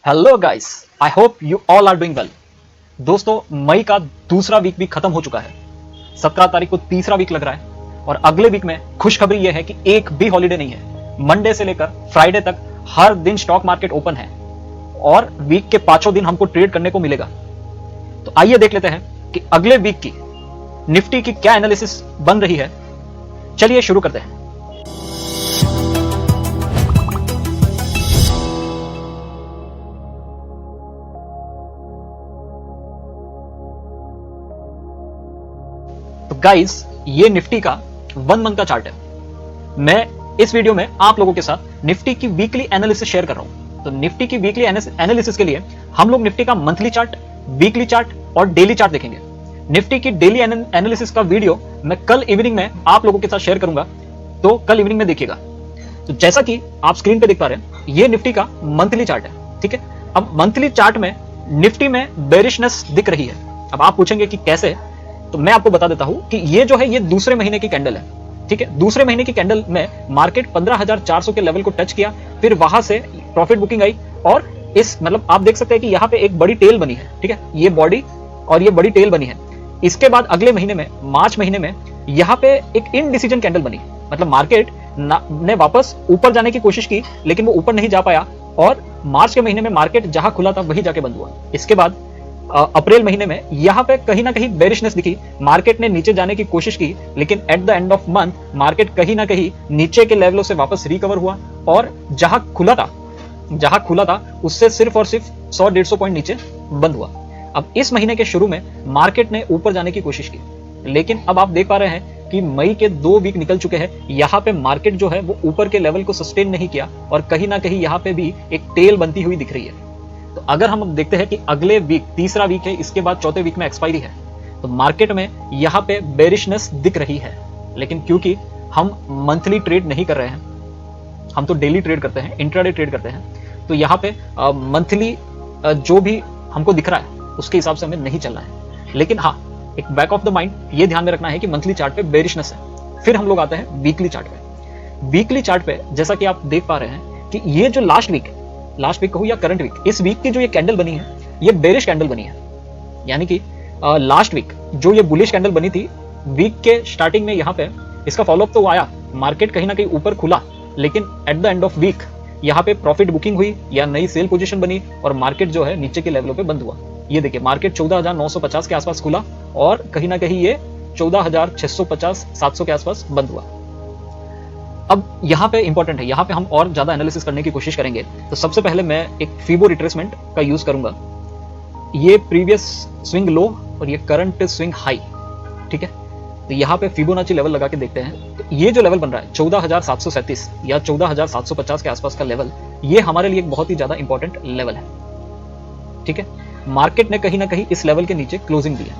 Hello guys, I hope you all are doing well. दोस्तों, मई का दूसरा वीक भी खत्म हो चुका है। 17 तारीख को तीसरा वीक लग रहा है और अगले वीक में खुशखबरी यह है कि एक भी हॉलीडे नहीं है। मंडे से लेकर फ्राइडे तक हर दिन स्टॉक मार्केट ओपन है और वीक के पांचों दिन हमको ट्रेड करने को मिलेगा। तो आइए देख लेते हैं कि अगले वीक की निफ्टी की क्या एनालिसिस बन रही है। चलिए शुरू करते हैं। तो गाइस, ये निफ्टी का 1 मंथ का चार्ट है। मैं इस वीडियो में आप लोगों के साथ निफ्टी की वीकली एनालिसिस शेयर कर रहा हूं। तो निफ्टी की वीकली एनालिसिस के लिए हम लोग निफ्टी का मंथली चार्ट, वीकली चार्ट और डेली चार्ट देखेंगे। निफ्टी की डेली एनालिसिस का वीडियो मैं कल इवनिंग में आप लोगों के साथ शेयर करूंगा, तो कल इवनिंग में देखिएगा। तो जैसा कि आप स्क्रीन पे देख पा रहे हैं, ये निफ्टी का मंथली चार्ट है। ठीक है, अब मंथली चार्ट में निफ्टी में बेरिशनेस दिख रही है। अब आप पूछेंगे कि कैसे, तो मैं आपको बता देता हूं कि ये जो है ये दूसरे महीने की कैंडल है। ठीक है, दूसरे महीने की कैंडल में मार्केट 15,400 के लेवल को टच किया, फिर वहां से प्रॉफिट बुकिंग आई और इस मतलब आप देख सकते हैं कि यहां पे एक बड़ी टेल बनी है। ठीक है, ये बॉडी और ये बड़ी टेल बनी है। इसके बाद अगले महीने में, मार्च महीने में, यहां पे एक इनडिसीजन कैंडल बनी। मतलब मार्केट ने वापस ऊपर जाने की कोशिश की लेकिन वो ऊपर नहीं जा पाया और मार्च के महीने में मार्केट जहां खुला था वही जाके बंद हुआ। इसके बाद अप्रैल महीने में यहां पे कहीं ना कहीं बेरिशनेस दिखी, मार्केट ने नीचे जाने की कोशिश की लेकिन at the end of month market कहीं ना कहीं नीचे के लेवलों से वापस रिकवर हुआ और जहां खुला था उससे सिर्फ और सिर्फ 100-150 पॉइंट नीचे बंद हुआ। अब इस महीने के शुरू में मार्केट ने ऊपर जाने की कोशिश की, लेकिन अब आप देख पा रहे हैं कि मई के 2 वीक निकल चुके हैं। यहां पे मार्केट जो है वो ऊपर के लेवल को सस्टेन नहीं किया और कहीं ना कहीं यहां पे भी एक टेल बनती हुई दिख रही है। तो अगर हम देखते हैं कि अगले वीक, तीसरा वीक है, इसके बाद चौथे वीक में एक्सपायरी है, तो मार्केट में यहां पे बेरिशनेस दिख रही है। लेकिन क्योंकि हम मंथली ट्रेड नहीं कर रहे हैं, हम तो डेली ट्रेड करते हैं, इंट्राडे ट्रेड करते हैं, तो यहां पे मंथली जो भी हमको दिख रहा है उसके हिसाब से हमें नहीं चलना है। लेकिन हाँ, एक बैक ऑफ द माइंड ये ध्यान में रखना है कि मंथली चार्ट पे बेरिशनेस है। फिर हम लोग आते हैं वीकली चार्ट पे। वीकली चार्ट पे जैसा कि आप देख पा रहे हैं कि ये जो लास्ट वीक कहूं या करंट वीक, इस वीक की जो ये कैंडल बनी है ये बेरिश कैंडल बनी है। यानी कि लास्ट वीक जो ये बुलिश कैंडल बनी थी, वीक के स्टार्टिंग में यहाँ पे इसका फॉलोअप तो आया, मार्केट कहीं ना कहीं ऊपर खुला, लेकिन at the end of week यहाँ पे प्रॉफिट बुकिंग हुई या नई सेल पोजीशन बनी और मार्केट जो है नीचे के लेवलों पे बंद हुआ। ये देखिए, मार्केट 14,950 के आसपास खुला और कहीं ना कहीं ये 14,650-700 के आसपास बंद हुआ। अब यहाँ पे इंपॉर्टेंट है, यहाँ पे हम और ज्यादा एनालिसिस करने की कोशिश करेंगे। तो सबसे पहले मैं एक फिबो रिट्रेसमेंट का यूज करूंगा। ये प्रीवियस स्विंग लो और ये करंट स्विंग हाई। ठीक है, तो यहाँ पे फिबोनाची लेवल लगा के देखते हैं। तो ये जो लेवल बन रहा है 14,737 या 14,750 के आसपास का लेवल, ये हमारे लिए एक बहुत ही ज्यादा इंपॉर्टेंट लेवल है। ठीक है, मार्केट ने कहीं ना कहीं इस लेवल के नीचे क्लोजिंग दी है।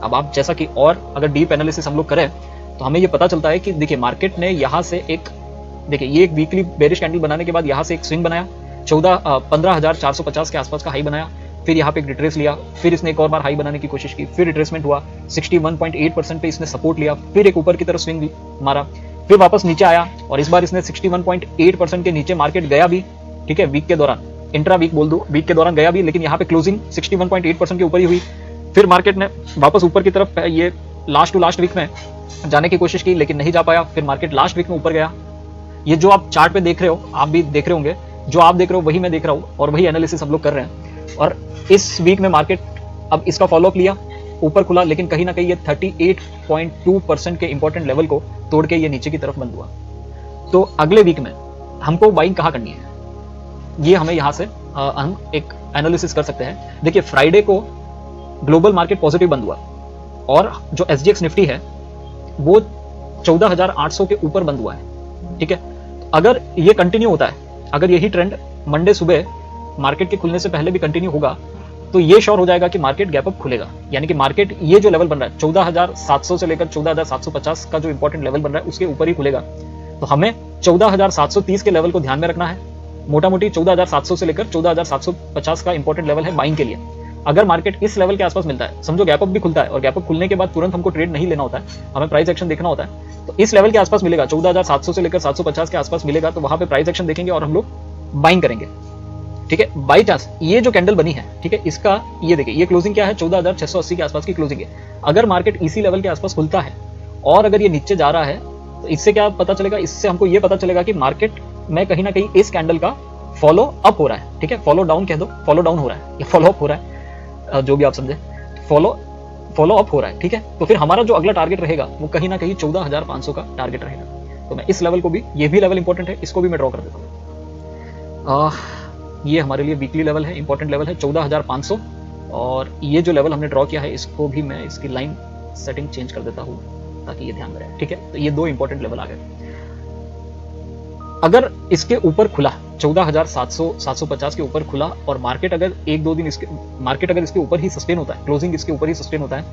अब आप जैसा कि और अगर डीप एनालिसिस हम लोग करें तो हमें ये पता चलता है कि देखिए, मार्केट ने यहां से ये एक वीकली बेरिश कैंडल बनाने के बाद यहां से एक स्विंग बनाया, 15,450 के आसपास का हाई बनाया, फिर यहाँ पे एक रिट्रेस लिया, फिर इसने एक और बार हाई बनाने की कोशिश की, फिर रिट्रेसमेंट हुआ, 61.8% पे इसने सपोर्ट लिया, फिर एक ऊपर की तरफ स्विंग मारा, फिर वापस नीचे आया और इस बार इसने 61.8% के नीचे मार्केट गया भी। ठीक है, वीक के दौरान, इंट्रा वीक बोल दो, वीक के दौरान गया भी, लेकिन यहाँ पे क्लोजिंग 61.8% के ऊपर ही हुई। फिर मार्केट ने वापस ऊपर की तरफ ये लास्ट टू लास्ट वीक में जाने की कोशिश की लेकिन नहीं जा पाया, फिर मार्केट लास्ट वीक में ऊपर गया। ये जो आप चार्ट पे देख रहे हो, आप भी देख रहे होंगे, जो आप देख रहे हो वही मैं देख रहा हूं और वही एनालिसिस हम लोग कर रहे हैं। और इस वीक में मार्केट अब इसका फॉलोअप लिया, ऊपर खुला, लेकिन कहीं ना कहीं ये 38.2% के इंपॉर्टेंट लेवल को तोड़ के ये नीचे की तरफ बंद हुआ। तो अगले वीक में हमको बाइंग कहाँ करनी है, ये हमें यहाँ से हम एक एनालिसिस कर सकते हैं। देखिए, फ्राइडे को ग्लोबल मार्केट पॉजिटिव बंद हुआ और जो SGX निफ्टी है वो 14,800 के ऊपर बंद हुआ है। ठीक है, अगर ये कंटिन्यू होता है, अगर यही ट्रेंड मंडे सुबह मार्केट के खुलने से पहले भी कंटिन्यू होगा, तो ये श्योर हो जाएगा कि मार्केट गैप अप खुलेगा। यानी कि मार्केट ये जो लेवल बन रहा है 14,700 से लेकर 14,750 का जो इंपॉर्टेंट लेवल बन रहा है उसके ऊपर ही खुलेगा। तो हमें 14,730 के लेवल को ध्यान में रखना है। मोटा मोटी 14,700 से लेकर 14,750 का इंपॉर्टेंट लेवल है बाइंग के लिए। अगर मार्केट इस लेवल के आसपास मिलता है, समझो गैप अप भी खुलता है और गैप अप खुलने के बाद तुरंत हमको ट्रेड नहीं लेना होता है, हमें प्राइस एक्शन देखना होता है, तो इस लेवल के आसपास मिलेगा, 14,700 से लेकर 750 के आसपास मिलेगा, तो वहां पे प्राइस एक्शन देखेंगे और हम लोग बाइंग करेंगे। ठीक है। बाई चांस ये जो कैंडल बनी है, ठीक है, इसका ये देखिए ये क्लोजिंग क्या है, 14,680 के आसपास की क्लोजिंग है। अगर मार्केट इसी लेवल के आसपास खुलता है और अगर ये नीचे जा रहा है तो इससे क्या पता चलेगा, इससे हमको ये पता चलेगा कि मार्केट में कहीं ना कहीं इस कैंडल का फॉलो अप हो रहा है, ठीक है, फॉलो डाउन कह दो, फॉलो डाउन हो रहा है या फॉलो अप हो रहा है, जो भी आप समझे, फॉलो अप हो रहा है, ठीक है। तो फिर हमारा जो अगला टारगेट रहेगा वो कहीं ना कहीं 14,500 का टारगेट रहेगा। तो मैं इस लेवल को भी, ये भी लेवल इंपॉर्टेंट है, इसको भी मैं ड्रॉ कर देता हूँ। ये हमारे लिए वीकली लेवल है, इंपॉर्टेंट लेवल है 14,500। और ये जो लेवल हमने ड्रॉ किया है इसको भी मैं इसकी लाइन सेटिंग चेंज कर देता हूँ ताकि ये ध्यान में रहे, ठीक है। तो ये दो इंपॉर्टेंट लेवल आ गए। अगर इसके ऊपर खुला 14,700 750 के ऊपर खुला और मार्केट अगर एक दो दिन इसके ऊपर ही सस्टेन होता है, क्लोजिंग इसके ऊपर ही सस्टेन होता है,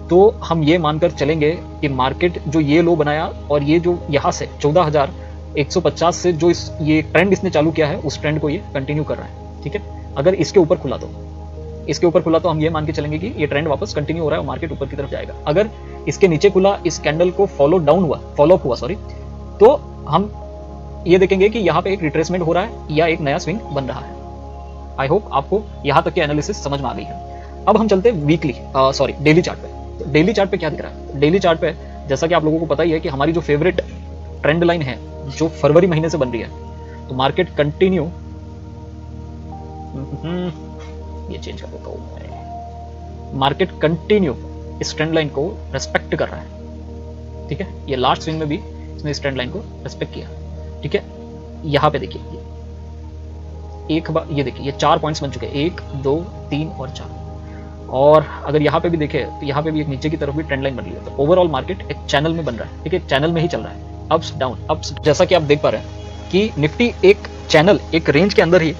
तो हम ये मानकर चलेंगे कि मार्केट जो ये लो बनाया और ये जो यहाँ से 14,150 से जो ये ट्रेंड इसने चालू किया है उस ट्रेंड को ये कंटिन्यू कर रहा है, ठीक है। अगर इसके ऊपर खुला तो हम ये मान के चलेंगे कि ये ट्रेंड वापस कंटिन्यू हो रहा है और मार्केट ऊपर की तरफ जाएगा। अगर इसके नीचे खुला, इस कैंडल को फॉलो अप हुआ, तो हम ये देखेंगे कि यहाँ पे एक रिट्रेसमेंट हो रहा है या एक नया स्विंग बन रहा है। आई होप आपको यहाँ तक की एनालिसिस समझ में आ गई है। अब हम चलते हैं डेली चार्ट पे। तो डेली चार्ट पे क्या दिख रहा है? डेली चार्ट पे जैसा कि आप लोगों को पता ही है कि हमारी जो फेवरेट ट्रेंड लाइन है जो फरवरी महीने से बन रही है, तो मार्केट कंटिन्यू, ये चेंज कर देता हूं, मार्केट कंटिन्यू इस ट्रेंड लाइन को रेस्पेक्ट कर रहा है, ठीक है। ये लास्ट स्विंग में भी इसने इस ट्रेंड लाइन को रेस्पेक्ट किया, ठीक है। यहाँ पे देखिए एक बार ये देखिए ये 4 पॉइंट्स बन चुके हैं, 1 2 3 और 4। और अगर यहाँ पे भी देखें तो यहाँ पे भी एक नीचे की तरफ भी ट्रेंड लाइन बन रही है। तो ओवरऑल मार्केट एक चैनल में बन रहा है, ठीक है, चैनल में ही चल रहा है, अप्स डाउन अप्स। जैसा कि आप देख पा रहे हैं कि निफ्टी एक चैनल, एक रेंज के अंदर ही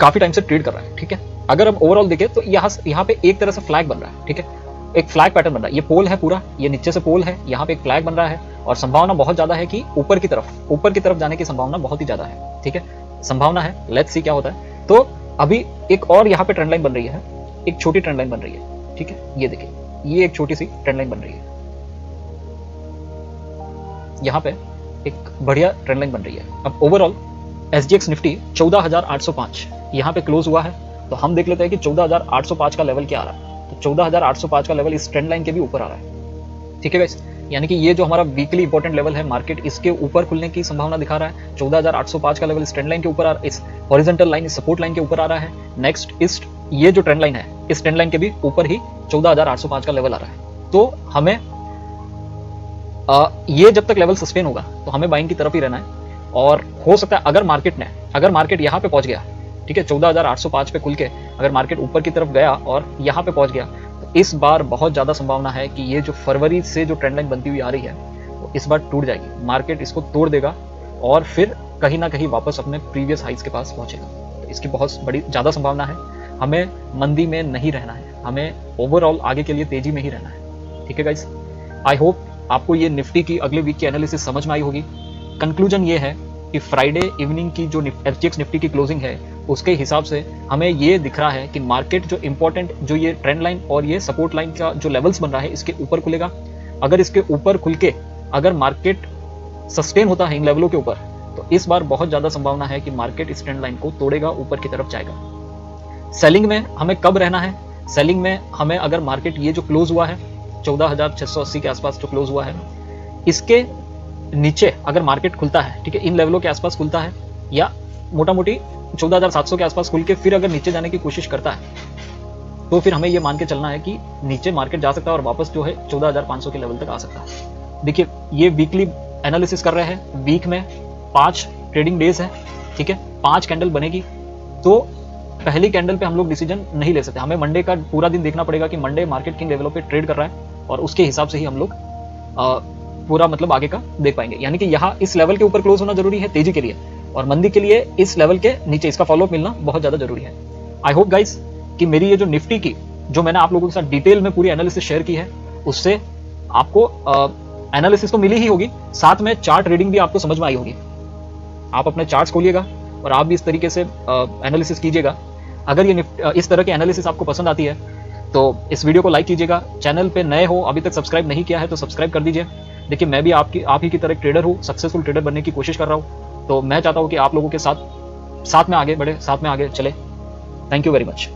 काफी टाइम से ट्रेड कर रहा है, ठीक है। अगर हम ओवरऑल देखें तो यहाँ पे एक तरह से फ्लैग बन रहा है, ठीक है, एक फ्लैग पैटर्न बन रहा है। ये पोल है पूरा, ये नीचे से पोल है, यहाँ पे एक फ्लैग बन रहा है और संभावना बहुत ज्यादा है कि ऊपर की तरफ जाने की संभावना बहुत ही ज्यादा है, ठीक है, संभावना है। लेट्स सी क्या होता है। तो अभी एक और यहाँ पे ट्रेंड लाइन बन रही है, एक छोटी ट्रेंड लाइन बन रही है, ठीक है, ये देखिए ये एक छोटी सी ट्रेंड लाइन बन रही है, यहाँ पे एक बढ़िया ट्रेंड लाइन बन रही है। अब ओवरऑल SGX निफ्टी 14,805 यहाँ पे क्लोज हुआ है। तो हम देख लेते हैं कि 14,805 का लेवल क्या आ रहा है। तो 14,805 का लेवल इस ट्रेंड लाइन के भी ऊपर आ रहा है, ठीक है गाइस। यानी कि ये जो हमारा वीकली इंपॉर्टेंट लेवल है, मार्केट इसके ऊपर खुलने की संभावना दिखा रहा है। 14,805 का लेवल इस ट्रेंड लाइन के ऊपर इस हॉरिजॉन्टल लाइन, इस सपोर्ट लाइन के ऊपर आ रहा है। नेक्स्ट ये जो ट्रेंड लाइन है, इस ट्रेंड लाइन के भी ऊपर ही 14,805 का लेवल आ रहा है। तो हमें ये जब तक लेवल सस्टेन होगा तो हमें बाइंग की तरफ ही रहना है। और हो सकता है अगर मार्केट यहाँ पे पहुंच गया, ठीक है, 14,805 पे खुल के अगर मार्केट ऊपर की तरफ गया और यहाँ पे पहुंच गया, तो इस बार बहुत ज्यादा संभावना है कि ये जो फरवरी से जो ट्रेंड लाइन बनती हुई आ रही है वो इस बार टूट जाएगी। मार्केट इसको तोड़ देगा और फिर कहीं ना कहीं वापस अपने प्रीवियस हाइट्स के पास पहुंचेगा। तो इसकी बहुत बड़ी ज्यादा संभावना है। हमें मंदी में नहीं रहना है, हमें ओवरऑल आगे के लिए तेजी में ही रहना है, ठीक है गाइस। आई होप आपको ये निफ्टी की अगले वीक की एनालिसिस समझ में आई होगी। कंक्लूजन ये है कि फ्राइडे इवनिंग की जो SGX निफ्टी की क्लोजिंग है उसके हिसाब से हमें ये दिख रहा है कि मार्केट जो इंपॉर्टेंट जो ये ट्रेंड लाइन और ये सपोर्ट लाइन का जो लेवल्स बन रहा है इसके ऊपर खुलेगा। अगर इसके ऊपर खुल के अगर मार्केट सस्टेन होता है इन लेवलों के ऊपर, तो इस बार बहुत ज्यादा संभावना है कि मार्केट इस ट्रेंड लाइन को तोड़ेगा, ऊपर की तरफ जाएगा। सेलिंग में हमें कब रहना है? सेलिंग में हमें अगर मार्केट ये जो क्लोज हुआ है 14,680 के आसपास जो क्लोज हुआ है, इसके नीचे अगर मार्केट खुलता है, ठीक है, इन लेवलों के आसपास खुलता है या मोटा मोटी 14,700 के आसपास खुल के फिर अगर नीचे जाने की कोशिश करता है, तो फिर हमें ये मान के चलना है कि नीचे मार्केट जा सकता है और वापस जो है 14,500 के लेवल तक आ सकता है। देखिए ये वीकली एनालिसिस कर रहे हैं, वीक में 5 ट्रेडिंग डेज है, ठीक है, 5 कैंडल बनेगी। तो पहली कैंडल पे हम लोग डिसीजन नहीं ले सकते, हमें मंडे का पूरा दिन देखना पड़ेगा कि मंडे मार्केट किन लेवलों पे ट्रेड कर रहा है और उसके हिसाब से ही हम लोग पूरा मतलब आगे का देख पाएंगे। यानी कि यहाँ इस लेवल के ऊपर क्लोज होना जरूरी है तेजी के लिए, और मंदी के लिए इस लेवल के नीचे इसका फॉलोअप मिलना बहुत ज्यादा जरूरी है। आई होप गाइस कि मेरी ये जो निफ्टी की जो मैंने आप लोगों के साथ डिटेल में पूरी एनालिसिस शेयर की है, उससे आपको एनालिसिस तो मिली ही होगी, साथ में चार्ट रीडिंग भी आपको समझ में आई होगी। आप अपने चार्ट्स खोलिएगा और आप भी इस तरीके से एनालिसिस कीजिएगा। अगर ये इस तरह की एनालिसिस आपको पसंद आती है तो इस वीडियो को लाइक कीजिएगा। चैनल पे नए हो, अभी तक सब्सक्राइब नहीं किया है तो सब्सक्राइब कर दीजिए। देखिए मैं भी आप ही की तरह ट्रेडर हूँ, सक्सेसफुल ट्रेडर बनने की कोशिश कर रहा हूँ। तो मैं चाहता हूँ कि आप लोगों के साथ साथ में आगे बढ़े, साथ में आगे चले। Thank you very much.